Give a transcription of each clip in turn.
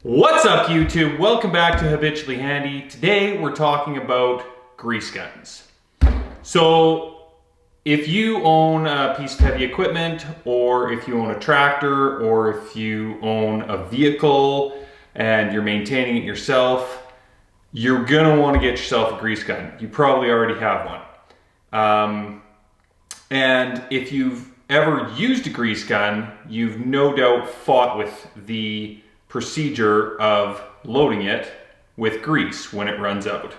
What's up, YouTube? Welcome back to Habitually Handy. Today we're talking about grease guns. So if you own a piece of heavy equipment, or if you own a tractor, or if you own a vehicle and you're maintaining it yourself, you're gonna want to get yourself a grease gun. You probably already have one. And if you've ever used a grease gun, you've no doubt fought with the procedure of loading it with grease when it runs out.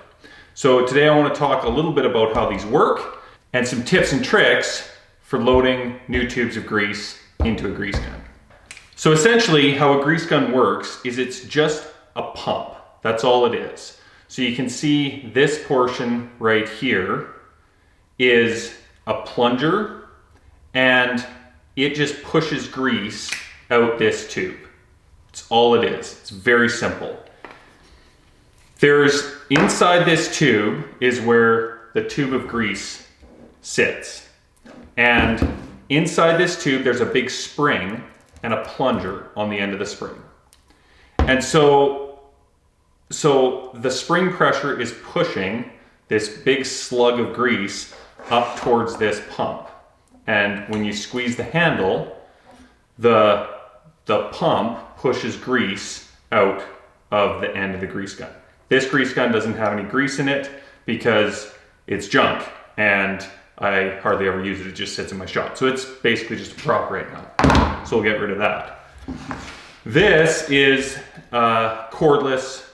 So today I want to talk a little bit about how these work and some tips and tricks for loading new tubes of grease into a grease gun. So essentially how a grease gun works is it's just a pump. That's all it is. So you can see this portion right here is a plunger, and it just pushes grease out this tube. It's all it is. It's very simple. There's inside this tube is where the tube of grease sits. And inside this tube, there's a big spring and a plunger on the end of the spring. And so the spring pressure is pushing this big slug of grease up towards this pump. And when you squeeze the handle, the pump pushes grease out of the end of the grease gun. This grease gun doesn't have any grease in it because it's junk and I hardly ever use it. It just sits in my shop. So it's basically just a prop right now. So we'll get rid of that. This is a cordless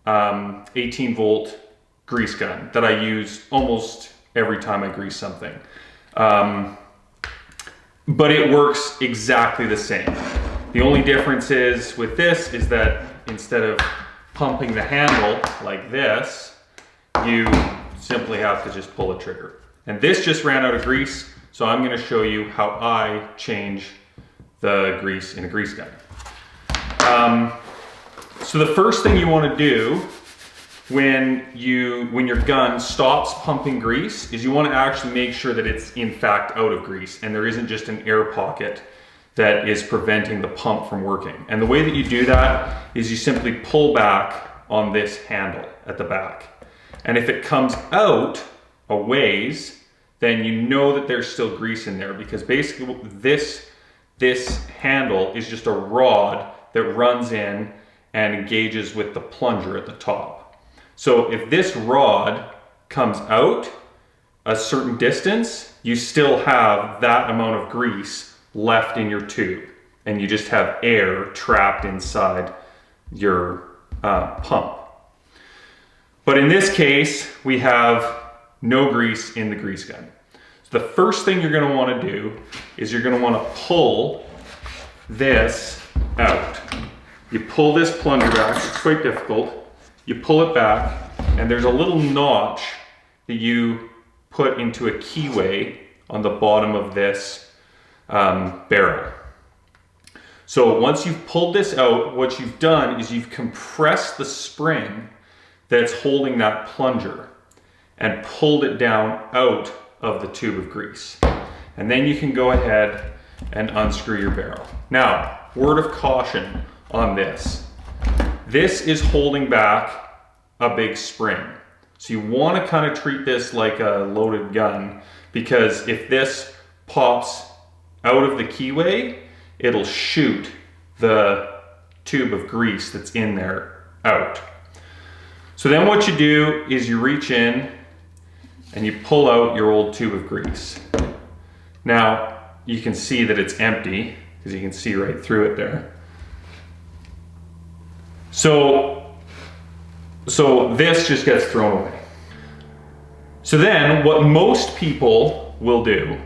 18 volt grease gun that I use almost every time I grease something. But it works exactly the same. The only difference is with this is that instead of pumping the handle like this, you simply have to just pull a trigger. And this just ran out of grease, so I'm going to show you how I change the grease in a grease gun. So the first thing you want to do when your gun stops pumping grease is you want to actually make sure that it's in fact out of grease and there isn't just an air pocket that is preventing the pump from working. And the way that you do that is you simply pull back on this handle at the back. And if it comes out a ways, then you know that there's still grease in there, because basically this handle is just a rod that runs in and engages with the plunger at the top. So if this rod comes out a certain distance, you still have that amount of grease left in your tube, and you just have air trapped inside your pump. But in this case, we have no grease in the grease gun. So the first thing you're going to want to do is you're going to want to pull this out. You pull this plunger back. It's quite difficult. You pull it back, and there's a little notch that you put into a keyway on the bottom of this barrel. So once you've pulled this out, what you've done is you've compressed the spring that's holding that plunger and pulled it down out of the tube of grease. And then you can go ahead and unscrew your barrel. Now, word of caution on this. This is holding back a big spring. So you want to kind of treat this like a loaded gun, because if this pops out of the keyway, it'll shoot the tube of grease that's in there out. So then what you do is you reach in and you pull out your old tube of grease. Now you can see that it's empty because you can see right through it there. So this just gets thrown away. So then what most people will do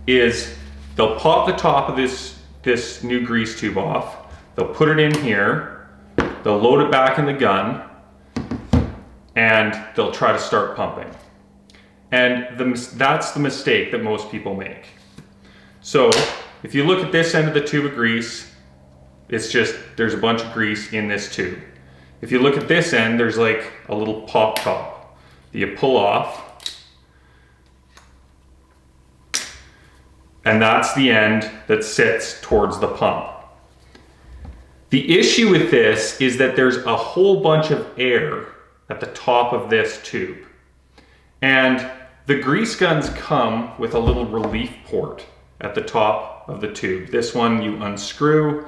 is they'll pop the top of this new grease tube off, they'll put it in here, they'll load it back in the gun, and they'll try to start pumping. And that's the mistake that most people make. So if you look at this end of the tube of grease, it's just, there's a bunch of grease in this tube. If you look at this end, there's like a little pop top that you pull off, and that's the end that sits towards the pump. The issue with this is that there's a whole bunch of air at the top of this tube. And the grease guns come with a little relief port at the top of the tube. This one you unscrew.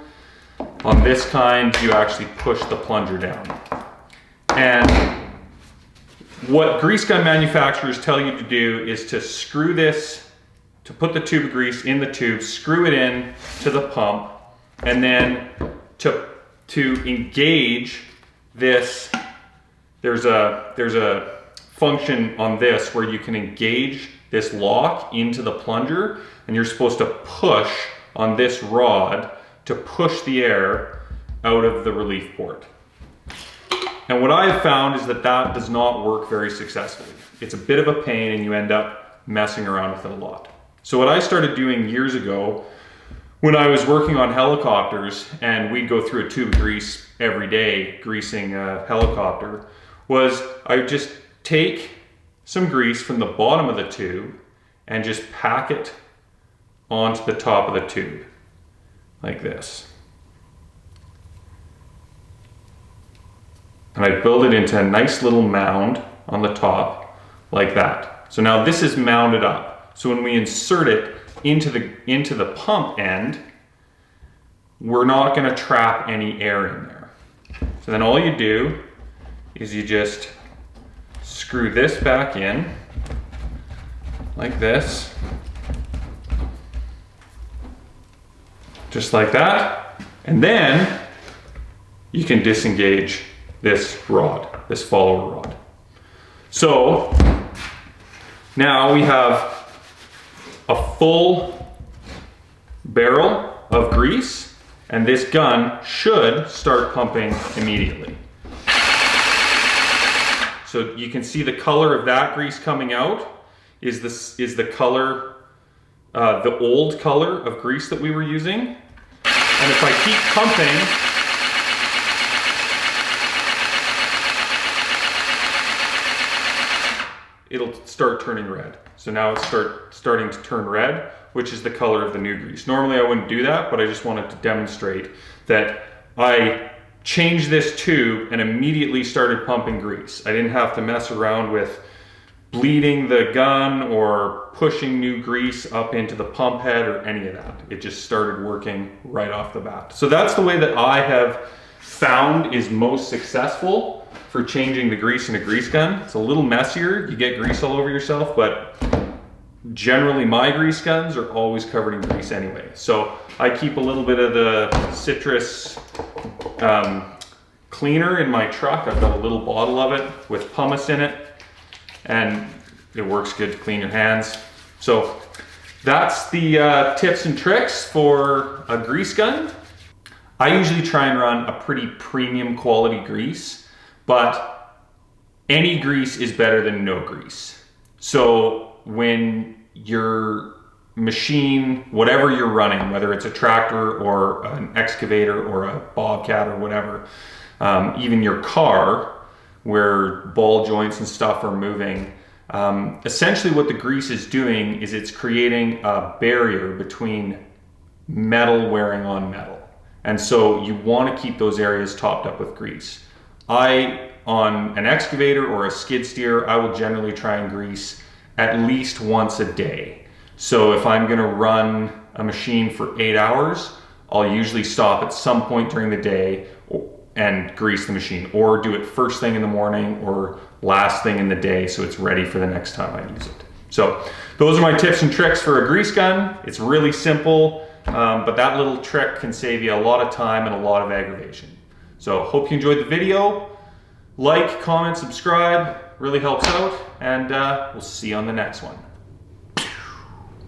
On this kind, you actually push the plunger down. And what grease gun manufacturers tell you to do is to screw this, to put the tube of grease in the tube, screw it in to the pump, and then to engage this, there's a function on this where you can engage this lock into the plunger, and you're supposed to push on this rod to push the air out of the relief port. And what I have found is that that does not work very successfully. It's a bit of a pain and you end up messing around with it a lot. So what I started doing years ago when I was working on helicopters, and we'd go through a tube of grease every day greasing a helicopter, was I would just take some grease from the bottom of the tube and just pack it onto the top of the tube like this. And I build it into a nice little mound on the top like that. So now this is mounded up. So when we insert it into the pump end, we're not going to trap any air in there. So then all you do is you just screw this back in like this, just like that, and then you can disengage this rod, this follower rod. So now we have a full barrel of grease, and this gun should start pumping immediately. So you can see the color of that grease coming out is the color, the old color of grease that we were using. And if I keep pumping, it'll start turning red. So now it's starting to turn red, which is the color of the new grease. Normally I wouldn't do that, but I just wanted to demonstrate that I changed this tube and immediately started pumping grease. I didn't have to mess around with bleeding the gun or pushing new grease up into the pump head or any of that. It just started working right off the bat. So that's the way that I have found is most successful for changing the grease in a grease gun. It's a little messier, you get grease all over yourself, but generally my grease guns are always covered in grease anyway. So I keep a little bit of the citrus cleaner in my truck. I've got a little bottle of it with pumice in it, and it works good to clean your hands. So that's the tips and tricks for a grease gun. I usually try and run a pretty premium quality grease, but any grease is better than no grease. So when your machine, whatever you're running, whether it's a tractor or an excavator or a bobcat or whatever, even your car where ball joints and stuff are moving, essentially what the grease is doing is it's creating a barrier between metal wearing on metal. And so you want to keep those areas topped up with grease. On an excavator or a skid steer, I will generally try and grease at least once a day. So if I'm gonna run a machine for 8 hours, I'll usually stop at some point during the day and grease the machine, or do it first thing in the morning or last thing in the day so it's ready for the next time I use it. So those are my tips and tricks for a grease gun. It's really simple, but that little trick can save you a lot of time and a lot of aggravation. So hope you enjoyed the video. Like, comment, subscribe, really helps out, and we'll see you on the next one.